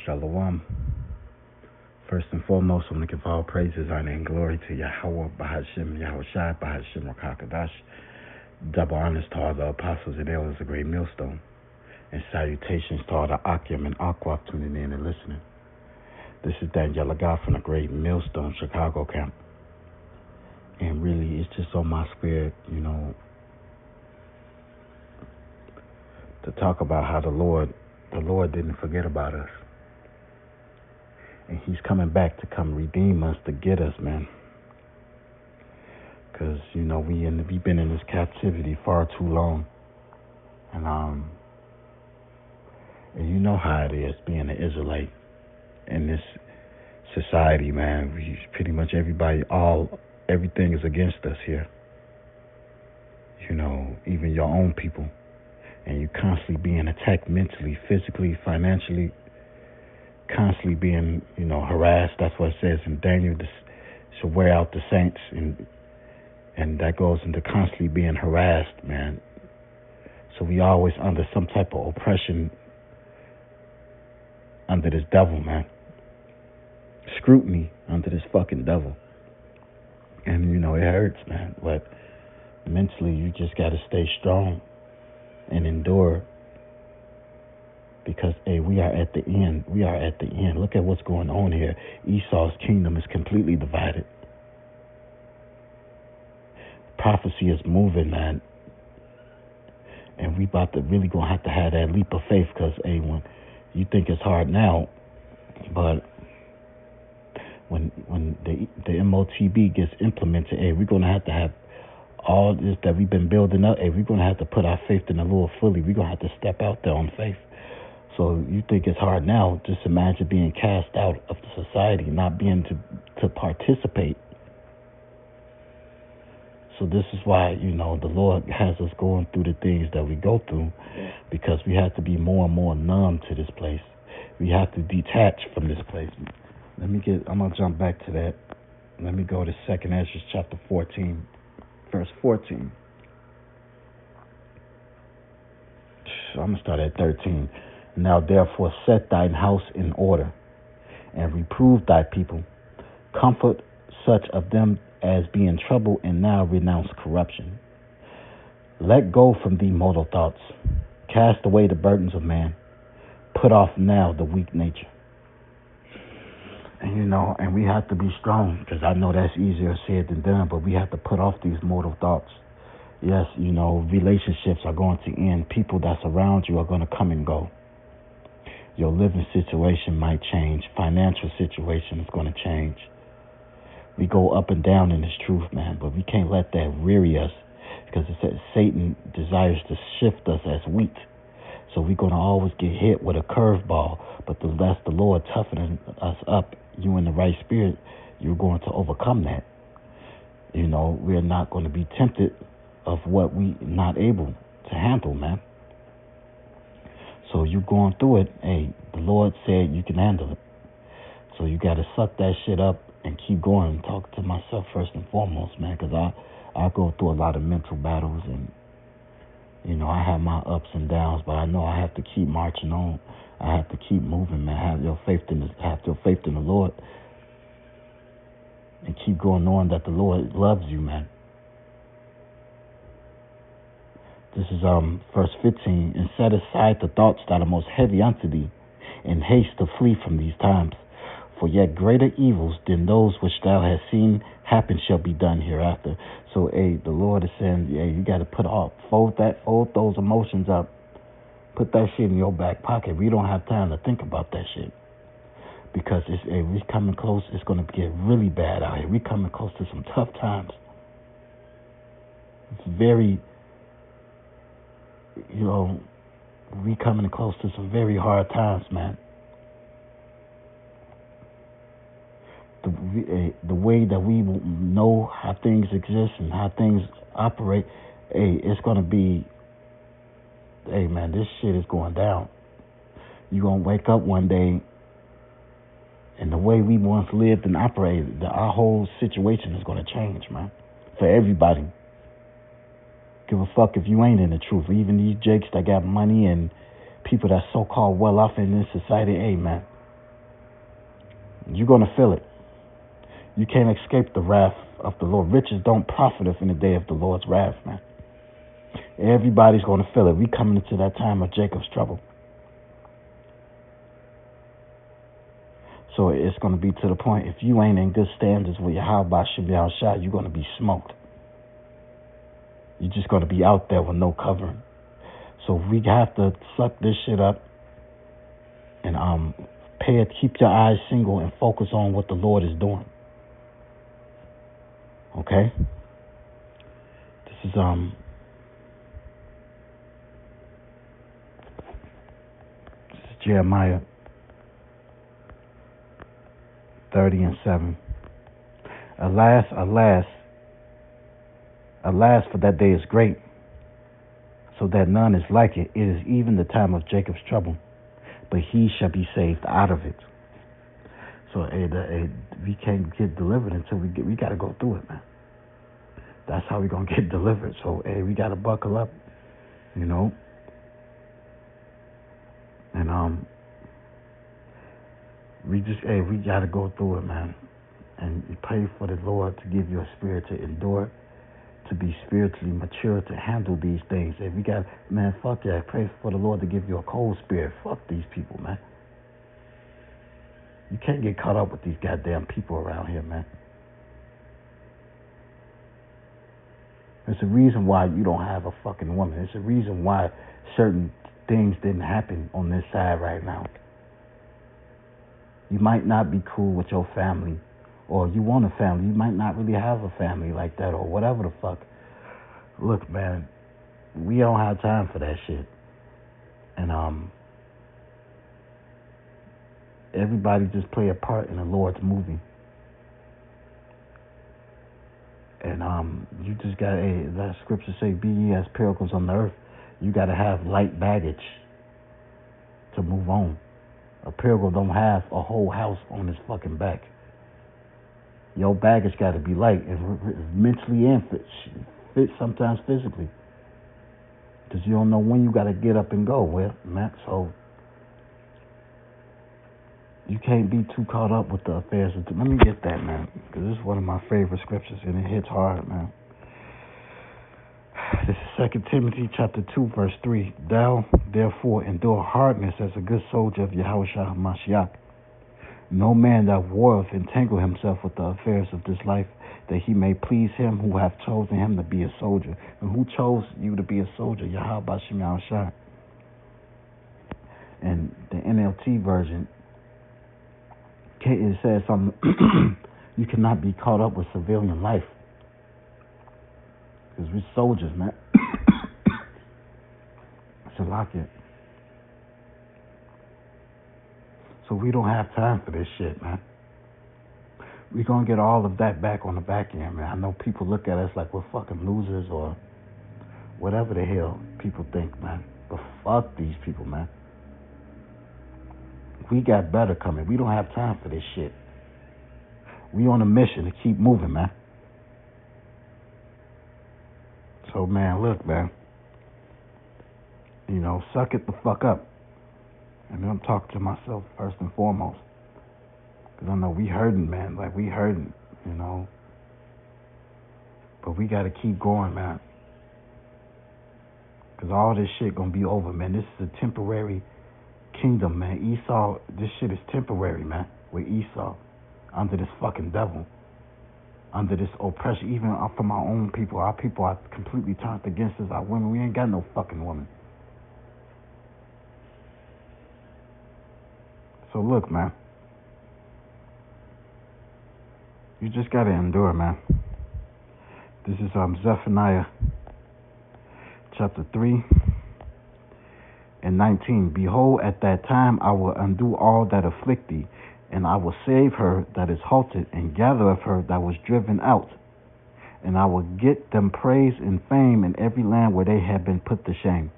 Shalom. First and foremost, I want to give all praises, honor, and glory to Yahweh, Bahashim, Yahushai, Bahashim, Rakakadash. Double honors to all the apostles and elders of Great Millstone. And salutations to all the Akim and Aqua tuning in and listening. This is Daniel Lagat from the Great Millstone Chicago camp. And really, it's just on my spirit, to talk about how the Lord didn't forget about us. And he's coming back to come redeem us, to get us, man. Because, we've been in this captivity far too long. And you know how it is being an Israelite in this society, man. We pretty much everything is against us here. Even your own people. And you constantly being attacked mentally, physically, financially, constantly being, harassed. That's what it says in Daniel, to wear out the saints, and that goes into constantly being harassed, man. So we always under some type of oppression under this devil, man. Scrutiny under this fucking devil. And, it hurts, man. But mentally, you just got to stay strong and endure. Because, we are at the end. We are at the end. Look at what's going on here. Esau's kingdom is completely divided. Prophecy is moving, man. And we about to really going to have that leap of faith. Because, when you think it's hard now, but when the MOTB gets implemented, we're going to have all this that we've been building up. We're going to have to put our faith in the Lord fully. We're going to have to step out there on faith. So you think it's hard now, just imagine being cast out of the society, not being to participate. So this is why, the Lord has us going through the things that we go through, because we have to be more and more numb to this place. We have to detach from this place. I'm going to jump back to that. Let me go to 2nd Ezra chapter 14, verse 14. So I'm going to start at 13. Now therefore set thine house in order, and reprove thy people. Comfort such of them as be in trouble, and now renounce corruption. Let go from thee mortal thoughts. Cast away the burdens of man. Put off now the weak nature. And we have to be strong, because I know that's easier said than done, but we have to put off these mortal thoughts. Yes, relationships are going to end. People that's around you are going to come and go. Your living situation might change. Financial situation is going to change. We go up and down in this truth, man, but we can't let that weary us, because it says Satan desires to shift us as wheat. So we're going to always get hit with a curveball, but that's the Lord toughening us up. You in the right spirit, you're going to overcome that. We're not going to be tempted of what we not able to handle, man. So you going through it, the Lord said you can handle it. So you got to suck that shit up and keep going and talk to myself first and foremost, man, because I go through a lot of mental battles, and, I have my ups and downs, but I know I have to keep marching on. I have to keep moving, man. Have your faith in the Lord, and keep going, knowing that the Lord loves you, man. This is verse 15. And set aside the thoughts that are most heavy unto thee, and haste to flee from these times. For yet greater evils than those which thou hast seen happen shall be done hereafter. So, the Lord is saying, you got to fold those emotions up. Put that shit in your back pocket. We don't have time to think about that shit. Because we coming close. It's going to get really bad out here. We coming close to some tough times. It's very, we coming close to some very hard times, man. The way that we know how things exist and how things operate, it's going to be, man, this shit is going down. You're going to wake up one day, and the way we once lived and operated, our whole situation is going to change, man, for everybody. Give a fuck if you ain't in the truth. Even these jakes that got money and people that's so-called well-off in this society, man, You're going to feel it. You can't escape the wrath of the Lord. Riches don't profit us in the day of the Lord's wrath, man. Everybody's going to feel it. We coming into that time of Jacob's trouble. So it's going to be to the point, if you ain't in good standards with Yahweh Shem Yahushua, you're going to be smoked. You're just going to be out there with no covering. So we have to suck this shit up and keep your eyes single and focus on what the Lord is doing. Okay? This is Jeremiah 30:7. Alas, alas, alas, for that day is great, so that none is like it. It is even the time of Jacob's trouble, but he shall be saved out of it. So we can't get delivered until we got to go through it, man. That's how we're going to get delivered. So, we got to buckle up, you know. And we got to go through it, man. And you pray for the Lord to give you a spirit to endure, to be spiritually mature, to handle these things. Fuck yeah, pray for the Lord to give you a cold spirit. Fuck these people, man. You can't get caught up with these goddamn people around here, man. There's a reason why you don't have a fucking woman. There's a reason why certain things didn't happen on this side right now. You might not be cool with your family, or you want a family. You might not really have a family like that, or whatever the fuck. Look, man, we don't have time for that shit. And everybody just play a part in the Lord's movie. And you just got that scripture say, "Be ye as pilgrims on the earth." You got to have light baggage to move on. A pilgrim don't have a whole house on his fucking back. Your baggage got to be light, and mentally and fit sometimes physically, because you don't know when you got to get up and go. Well, man, so you can't be too caught up with the affairs of. Let me get that, man, because this is one of my favorite scriptures, and it hits hard, man. This is 2 Timothy chapter 2, verse 3. Thou, therefore, endure hardness as a good soldier of Yahushua HaMashiach. No man that warreth entangle himself with the affairs of this life, that he may please him who hath chosen him to be a soldier. And who chose you to be a soldier? Yahweh Shem Yahushua. And the NLT version, it says something. You cannot be caught up with civilian life, because we're soldiers, man. So lock it. So we don't have time for this shit, man. We're going to get all of that back on the back end, man. I know people look at us like we're fucking losers or whatever the hell people think, man. But fuck these people, man. We got better coming. We don't have time for this shit. We on a mission to keep moving, man. So, man, look, man. You know, suck it the fuck up. And I'm talking to myself first and foremost. Because I know we hurting, man. Like, we hurting, you know. But we got to keep going, man. Because all this shit going to be over, man. This is a temporary kingdom, man. Esau, this shit is temporary, man. With Esau. Under this fucking devil. Under this oppression. Even from our own people. Our people are completely turned against us. Our women. We ain't got no fucking women. So look, man. You just got to endure, man. This is Zephaniah chapter 3 and 19. Behold, at that time I will undo all that afflict thee, and I will save her that is halted, and gather of her that was driven out. And I will get them praise and fame in every land where they have been put to shame.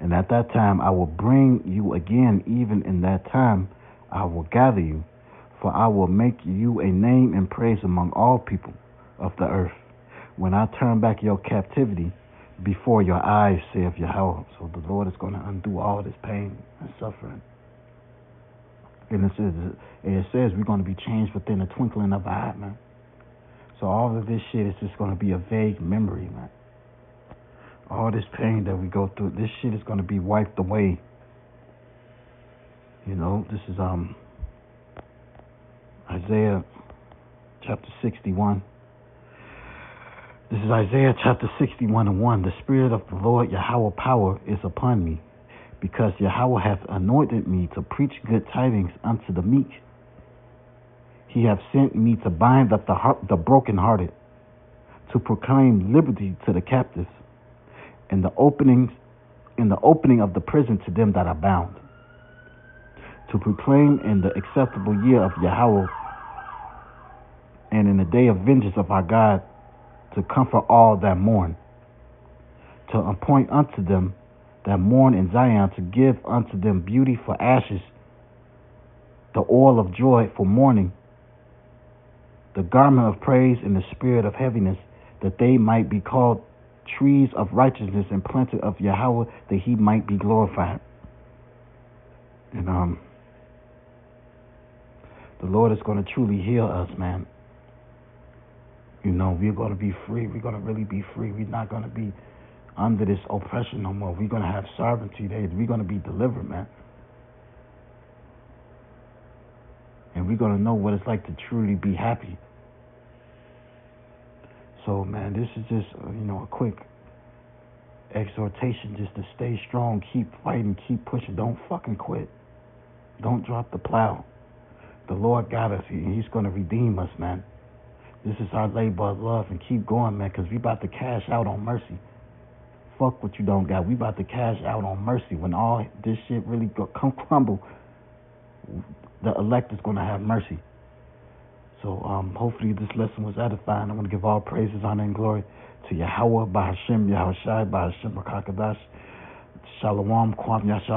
And at that time I will bring you again, even in that time I will gather you, for I will make you a name and praise among all people of the earth, when I turn back your captivity before your eyes, saith Yahweh. So the Lord is going to undo all this pain and suffering. And it says we're going to be changed within a twinkling of an eye, man. So all of this shit is just going to be a vague memory, man. All this pain that we go through, this shit is going to be wiped away. You know, this is Isaiah chapter 61. This is Isaiah chapter 61 and 1. The Spirit of the Lord Yahweh power is upon me, because Yahweh hath anointed me to preach good tidings unto the meek. He hath sent me to bind up the brokenhearted, to proclaim liberty to the captives, and the opening of the prison to them that are bound, to proclaim in the acceptable year of Yahweh, and in the day of vengeance of our God, to comfort all that mourn, to appoint unto them that mourn in Zion, to give unto them beauty for ashes, the oil of joy for mourning, the garment of praise in the spirit of heaviness, that they might be called trees of righteousness and planted of Yahweh, that he might be glorified. And the Lord is going to truly heal us, man. You know, we're going to be free. We're going to really be free. We're not going to be under this oppression no more. We're going to have sovereignty. We're going to be delivered, man. And we're going to know what it's like to truly be happy. So, man, this is just, a quick exhortation just to stay strong, keep fighting, keep pushing. Don't fucking quit. Don't drop the plow. The Lord got us. He's going to redeem us, man. This is our labor of love, and keep going, man, because we about to cash out on mercy. Fuck what you don't got. We about to cash out on mercy. When all this shit really come crumble, the elect is going to have mercy. So hopefully this lesson was edifying. I'm going to give all praises, honor, and glory to Yahweh, Bahashem, Yahushai, Bahashem, Rakakadash, Shalom, Kwam Yashar.